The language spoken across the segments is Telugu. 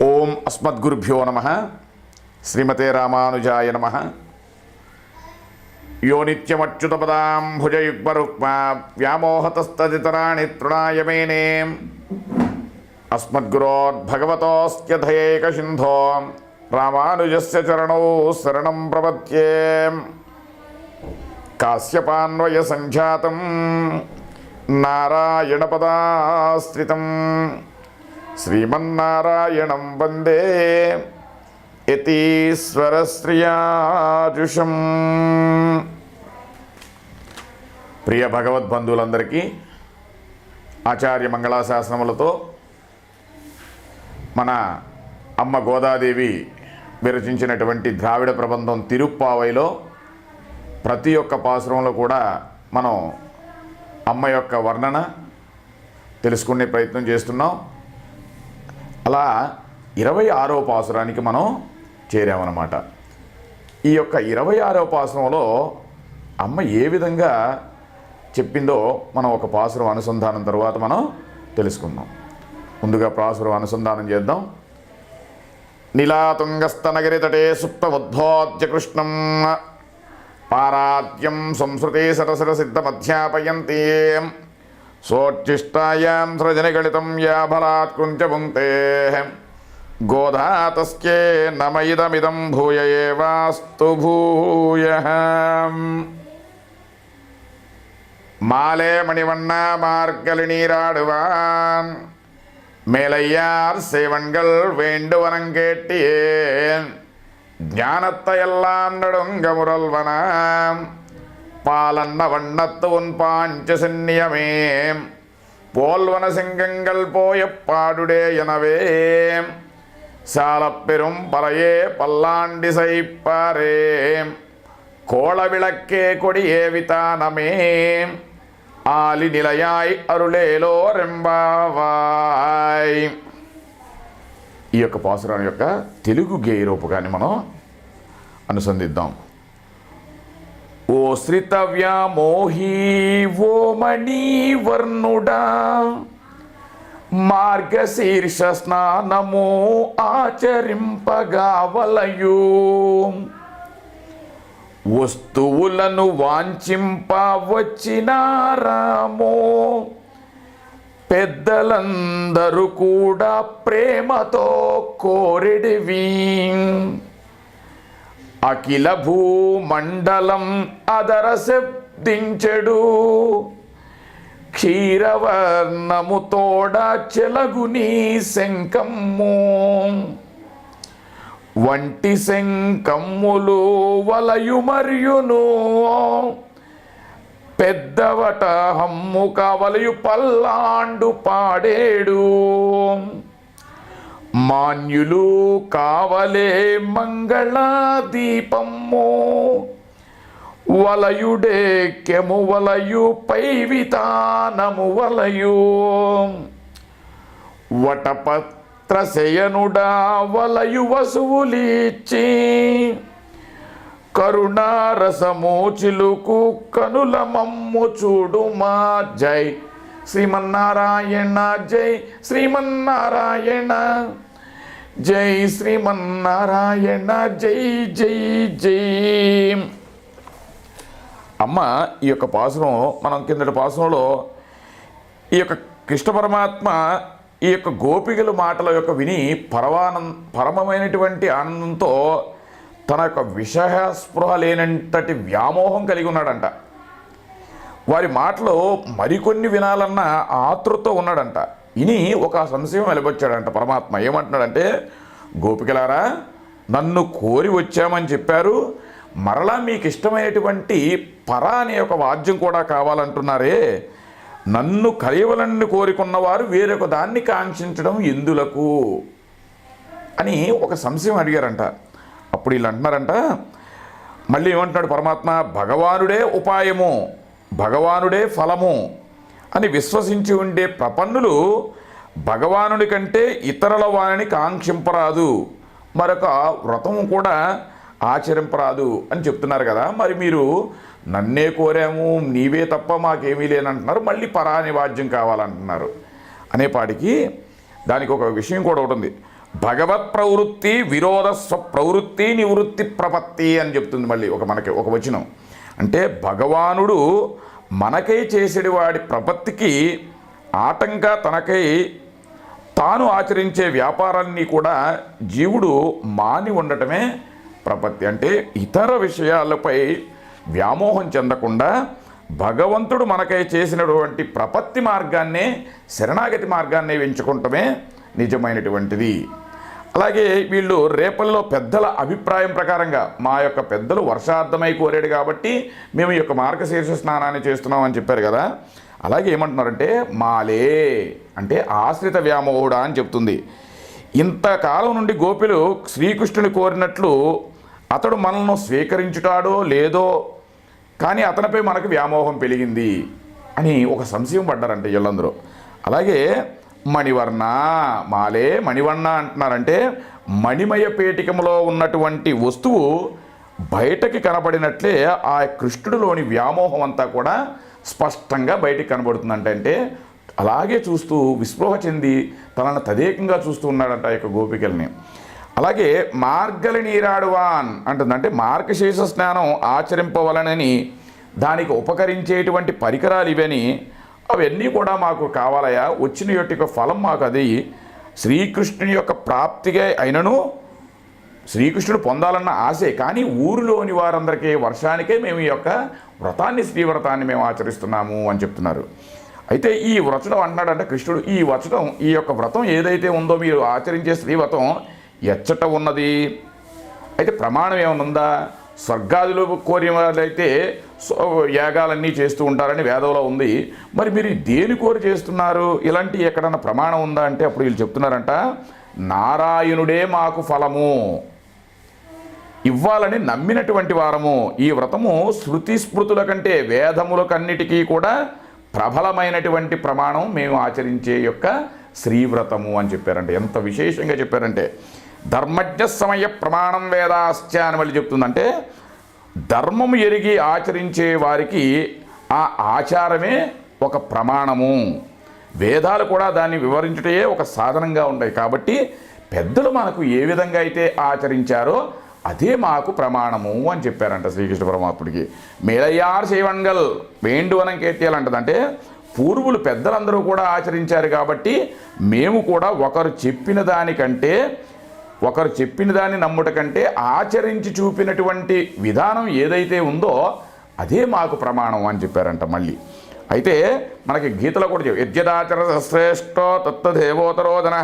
ఓం అస్మద్గురుభ్యో నమః. శ్రీమతే రామానుజాయ నమః. యో నిత్యమచ్యుతపదాంభుజయుగ్మరుక్మా వ్యామోహతస్తదితరాణి తృణాయ మేనే అస్మద్గురోర్భగవతోస్య దయైకసింధో రామానుజస్య చరణౌ శరణం ప్రపద్యే. కాశ్యపాన్వయ సంఖ్యాతం నారాయణపదాశ్రితం శ్రీమన్నారాయణం వందే యతీశ్వరశ్రియాజుషం. ప్రియ భగవద్బంధువులందరికీ ఆచార్య మంగళాశాసనములతో మన అమ్మ గోదాదేవి విరచించినటువంటి ద్రావిడ ప్రబంధం తిరుప్పావైలో ప్రతి ఒక్క పాసురంలో కూడా మనం అమ్మ యొక్క వర్ణన తెలుసుకునే ప్రయత్నం చేస్తున్నాం. అలా 26వ పాసురానికి మనం చేరామన్నమాట. ఈ యొక్క 26వ పాసురంలో అమ్మ ఏ విధంగా చెప్పిందో మనం ఒక పాసురం అనుసంధానం తర్వాత మనం తెలుసుకుందాం. ముందుగా పాసురం అనుసంధానం చేద్దాం. నీలాతుంగస్తనగిరి తటే సుప్తముద్భోద్య కృష్ణం పారాద్యం సంస్కృతే సరసర సిద్ధమధ్యాపయంతి సోచ్చిష్టాయాం సృజనిగళితం యా బలాత్ కుంచపుంక్తే గోధా తస్కే నమయిదమిదం భూయ ఏవాస్తు భూయః. మాలే మణివண்ண మార్గలి நீராடுவான் மேலையார் சேவன்கள் வேண்டுவனம் கேட்டியேன் ஞானத்தை எல்லாம் நடுங்க முரல்வனாம் பாலன்ன வண்ணத்து உன் பாஞ்ச சென்னியமே போல்வன சிங்கங்கள் போய பாடுடே எனவே சாலப்பெரும் பறையே பல்லாண்டி சைப்பாரே கோள விளக்கே கொடியே விதானமே ஆலி நிலையாய் అరుళేలో రెంబావాయ్. ఈ యొక్క పాసురం యొక్క తెలుగు గేయ రూపకాన్ని మనం అనుసంధిద్దాం. ఓ శ్రితవ్యామోహీ ఓ మణివర్ణుడా మార్గశీర్ష స్నానము ఆచరింపగావలయు వస్తువులను వాంఛింప వచ్చినారామో పెద్దలందరూ కూడా ప్రేమతో కోరిడివి అఖిల భూమండలం అదర శబ్దించెడు క్షీరవర్ణముతోడ చెలగుని శంఖమ్ము వంటి శంఖమ్ములు వలయు మరియును పెద్దవట హమ్ము కావలయు పల్లాండు పాడేడు మాన్యులు కావలే మంగళ దీపమ్ము వలయుడే కెము వలయు పై వితానము వలయు వటపత్రశయనుడా వలయు వసువులిచ్చి కరుణారసము చిలుకు కనుల మమ్ము చూడుమా. జై శ్రీమన్నారాయణ జై శ్రీమన్నారాయణ జై శ్రీమన్నారాయణ జై జై జై. అమ్మ ఈ యొక్క పాసురం మనం కిందటి పాసురంలో ఈ యొక్క కృష్ణ పరమాత్మ ఈ యొక్క గోపికల మాటల యొక్క విని పరమమైనటువంటి ఆనందంతో తన యొక్క విషయ స్పృహ లేనంతటి వ్యామోహం కలిగి ఉన్నాడంట. వారి మాటలు మరికొన్ని వినాలన్న ఆతృతతో ఉన్నాడంట. ఇని ఒక సంశయం వెలిబొచ్చాడంట పరమాత్మ. ఏమంటున్నాడంటే, గోపికలారా నన్ను కోరి వచ్చామని చెప్పారు, మరలా మీకు ఇష్టమైనటువంటి పర అనే ఒక వాద్యం కూడా కావాలంటున్నారే, నన్ను కలియవలని కోరుకున్నవారు వేరొక దాన్ని కాంక్షించడం ఎందులకు అని ఒక సంశయం అడిగారంట. అప్పుడు వీళ్ళు అంటున్నారంట, మళ్ళీ ఏమంటున్నాడు పరమాత్మ, భగవానుడే ఉపాయము భగవానుడే ఫలము అని విశ్వసించి ఉండే ప్రపన్నులు భగవానుడి కంటే ఇతరుల వారిని కాంక్షింపరాదు, మరొక వ్రతము కూడా ఆచరింపరాదు అని చెప్తున్నారు కదా. మరి మీరు నన్నే కోరాము, నీవే తప్ప మాకేమీ లేనంటున్నారు, మళ్ళీ పరాని వాద్యం కావాలంటున్నారు అనేపాటికి దానికి ఒక విషయం కూడా ఉంటుంది. భగవత్ ప్రవృత్తి విరోధ స్వప్రవృత్తి నివృత్తి ప్రపత్తి అని చెప్తుంది మళ్ళీ మనకి ఒక వచనం. అంటే భగవానుడు మనకై చేసేటి వాడి ప్రపత్తికి ఆటంగా తనకై తాను ఆచరించే వ్యాపారాన్ని కూడా జీవుడు మాని ఉండటమే ప్రపత్తి. అంటే ఇతర విషయాలపై వ్యామోహం చెందకుండా భగవంతుడు మనకై చేసినటువంటి ప్రపత్తి మార్గాన్నే, శరణాగతి మార్గాన్నే ఎంచుకుంటమే నిజమైనటువంటిది. అలాగే వీళ్ళు రేపల్లో పెద్దల అభిప్రాయం ప్రకారంగా మా యొక్క పెద్దలు వర్షార్థమై కోరాడు కాబట్టి మేము ఈ యొక్క మార్గశీర్ష స్నానాన్ని చేస్తున్నామని చెప్పారు కదా. అలాగే ఏమంటున్నారంటే మాలే అంటే ఆశ్రిత వ్యామోహుడా అని చెప్తుంది. ఇంతకాలం నుండి గోపిలు శ్రీకృష్ణుని కోరినట్లు అతడు మనల్ని స్వీకరించుటాడో లేదో కానీ అతనిపై మనకు వ్యామోహం పెరిగింది అని ఒక సంశయం పడ్డారంటే వీళ్ళందరూ. అలాగే మణివర్ణ మాలే మణివర్ణ అంటున్నారంటే మణిమయ పేటికములో ఉన్నటువంటి వస్తువు బయటకి కనబడినట్లే ఆ కృష్ణుడిలోని వ్యామోహం అంతా కూడా స్పష్టంగా బయటికి కనబడుతుందంటే అలాగే చూస్తూ విస్పృహ చెంది తనను తదేకంగా చూస్తూ ఉన్నాడంట ఆ యొక్క గోపికల్ని. అలాగే మార్గలి నీరాడువాన్ అంటుందంటే మార్గశీర్ష స్నానం ఆచరింపవలనని దానికి ఉపకరించేటువంటి పరికరాలు ఇవని అవన్నీ కూడా మాకు కావాలయా, వచ్చిన యొక్క ఫలం మాకు అది శ్రీకృష్ణుని యొక్క ప్రాప్తిగా అయినను శ్రీకృష్ణుడు పొందాలన్న ఆశే. కానీ ఊరిలోని వారందరికీ వర్షానికే మేము ఈ యొక్క వ్రతాన్ని, శ్రీవ్రతాన్ని మేము ఆచరిస్తున్నాము అని చెప్తున్నారు. అయితే ఈ వ్రతం అంటున్నాడంటే కృష్ణుడు ఈ వచనం ఈ యొక్క వ్రతం ఏదైతే ఉందో మీరు ఆచరించే శ్రీవ్రతం ఎచ్చట ఉన్నది, అయితే ప్రమాణం ఏమైనా ఉందా? స్వర్గాదులు కోరిన వాళ్ళైతే యాగాలన్నీ చేస్తూ ఉంటారని వేదంలో ఉంది. మరి మీరు దేని కోరి చేస్తున్నారు? ఇలాంటి ఎక్కడన్నా ప్రమాణం ఉందా అంటే అప్పుడు వీళ్ళు చెప్తున్నారంట నారాయణుడే మాకు ఫలము ఇవ్వాలని నమ్మినటువంటి వారము. ఈ వ్రతము శృతి స్మృతుల కంటే వేదములకన్నిటికీ కూడా ప్రబలమైనటువంటి ప్రమాణం మేము ఆచరించే యొక్క శ్రీవ్రతము అని చెప్పారంటే ఎంత విశేషంగా చెప్పారంటే ధర్మజ్ఞ సమయ ప్రమాణం వేదాశ్చ అని మళ్ళీ చెప్తుందంటే ధర్మము ఎరిగి ఆచరించే వారికి ఆ ఆచారమే ఒక ప్రమాణము. వేదాలు కూడా దాన్ని వివరించుటే ఒక సాధనంగా ఉంటాయి. కాబట్టి పెద్దలు మనకు ఏ విధంగా అయితే ఆచరించారో అదే మాకు ప్రమాణము అని చెప్పారంట శ్రీకృష్ణ పరమాత్ముడికి. మేళయ్యార్ చేయవంగల్ వేండువనం కేత్యాలంటదంటే పూర్వులు పెద్దలందరూ కూడా ఆచరించారు కాబట్టి మేము కూడా ఒకరు చెప్పిన దాన్ని నమ్ముట కంటే ఆచరించి చూపినటువంటి విధానం ఏదైతే ఉందో అదే మాకు ప్రమాణం అని చెప్పారంట మళ్ళీ. అయితే మనకి గీతలో కూడా యజ్ఞదాచర శ్రేష్టో తత్తదేవోతరోధన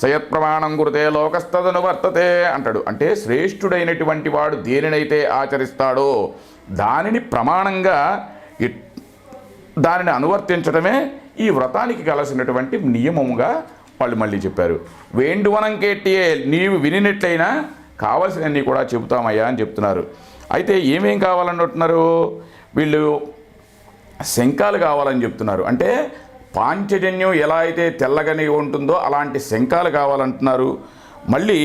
సయత్ ప్రమాణం గురుతే లోకస్తదనువర్తతే అంటాడు. అంటే శ్రేష్ఠుడైనటువంటి వాడు దేనినైతే ఆచరిస్తాడో దానిని ప్రమాణంగా దానిని అనువర్తించడమే ఈ వ్రతానికి కలిసినటువంటి నియమముగా వాళ్ళు మళ్ళీ చెప్పారు. వేండువనం కేటియే నీవు వినినట్లయినా కావలసినవన్నీ కూడా చెబుతామయ్యా అని చెప్తున్నారు. అయితే ఏమేం కావాలంటున్నారు వీళ్ళు? శంఖాలు కావాలని చెప్తున్నారు. అంటే పాంచజన్యం ఎలా అయితే తెల్లగని ఉంటుందో అలాంటి శంఖాలు కావాలంటున్నారు. మళ్ళీ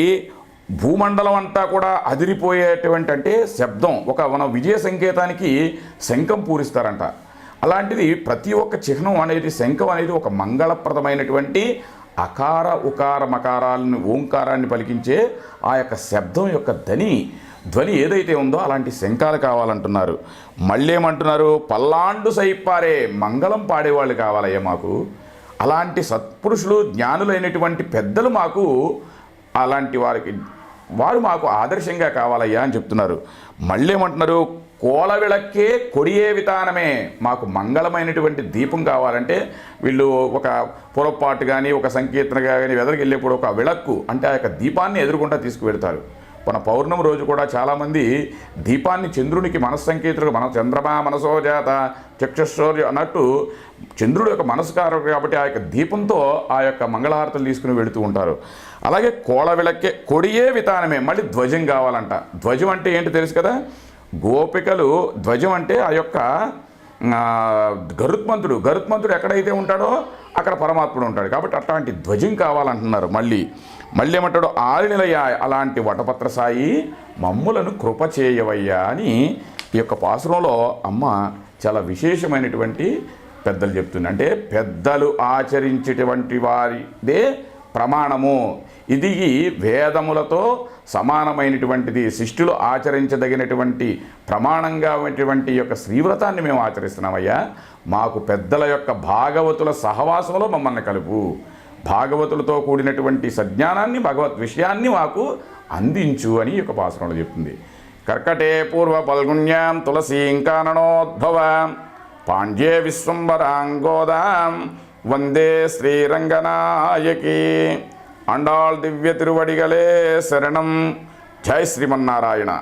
భూమండలం అంతా కూడా అదిరిపోయేటువంటి అంటే శబ్దం మన విజయ సంకేతానికి శంఖం పూరిస్తారంట. అలాంటిది ప్రతి ఒక్క చిహ్నం అనేది శంఖం అనేది ఒక మంగళప్రదమైనటువంటి అకార ఉకార మకారాలను ఓంకారాన్ని పలికించే ఆ యొక్క శబ్దం యొక్క ధ్వని ఏదైతే ఉందో అలాంటి శంఖాలు కావాలంటున్నారు. మళ్ళీ ఏమంటున్నారు? పల్లాండు సైపారే మంగళం పాడేవాళ్ళు కావాలయ్యా మాకు. అలాంటి సత్పురుషులు జ్ఞానులైనటువంటి పెద్దలు మాకు అలాంటి వారు మాకు ఆదర్శంగా కావాలయ్యా అని చెప్తున్నారు. మళ్ళీ ఏమంటున్నారు? కోల విளక్కే కొడియే వితానమే మాకు మంగళమైనటువంటి దీపం కావాలంటే వీళ్ళు ఒక పొరపాటు కానీ ఒక సంకీర్తన కానీ వెదరికి వెళ్ళేప్పుడు ఒక విளక్కు అంటే ఆ యొక్క దీపాన్ని ఎదురుకుంటా తీసుకువెళ్తారు. మన పౌర్ణమి రోజు కూడా చాలామంది దీపాన్ని చంద్రునికి మనస్సంకేతుడు మన చంద్రమా మనసో జాత చక్షుశౌర్య అన్నట్టు చంద్రుడు యొక్క మనస్కారకుడు కాబట్టి ఆ యొక్క దీపంతో ఆ యొక్క మంగళహారతలు తీసుకుని వెళుతూ ఉంటారు. అలాగే కోళ విளక్కే కొడియే వితానమే మళ్ళీ ధ్వజం కావాలంట. ధ్వజం అంటే ఏంటి తెలుసు కదా? గోపికలు ధ్వజం అంటే ఆ యొక్క గరుత్మంతుడు ఎక్కడైతే ఉంటాడో అక్కడ పరమాత్ముడు ఉంటాడు కాబట్టి అట్లాంటి ధ్వజం కావాలంటున్నారు. మళ్ళీ ఏమంటాడు? ఆరినిలయ్యా అలాంటి వటపత్ర సాయి మమ్ములను కృప చేయవయ్యా అని ఈ యొక్క పాసురంలో అమ్మ చాలా విశేషమైనటువంటి పెద్దలు చెప్తుంది. అంటే పెద్దలు ఆచరించేటువంటి వారిదే ప్రమాణము. ఇది వేదములతో సమానమైనటువంటిది, శిష్టులు ఆచరించదగినటువంటి ప్రమాణంగా ఉన్నటువంటి యొక్క శ్రీవ్రతాన్ని మేము ఆచరిస్తున్నామయ్యా. మాకు పెద్దల యొక్క భాగవతుల సహవాసంలో మమ్మల్ని కలుపు, భాగవతులతో కూడినటువంటి సజ్ఞానాన్ని, భగవద్ విషయాన్ని మాకు అందించు అని ఈ యొక్క పాసురంలో చెప్తుంది. కర్కటే పూర్వ పల్గుణ్యాం తులసీం కాననోద్భవాం పాండ్యే విశ్వంబరాంగోదాం వందే శ్రీరంగనాయకి. ఆండాళ్ దివ్య తిరువడిగలే శరణం. జై శ్రీమన్నారాయణ.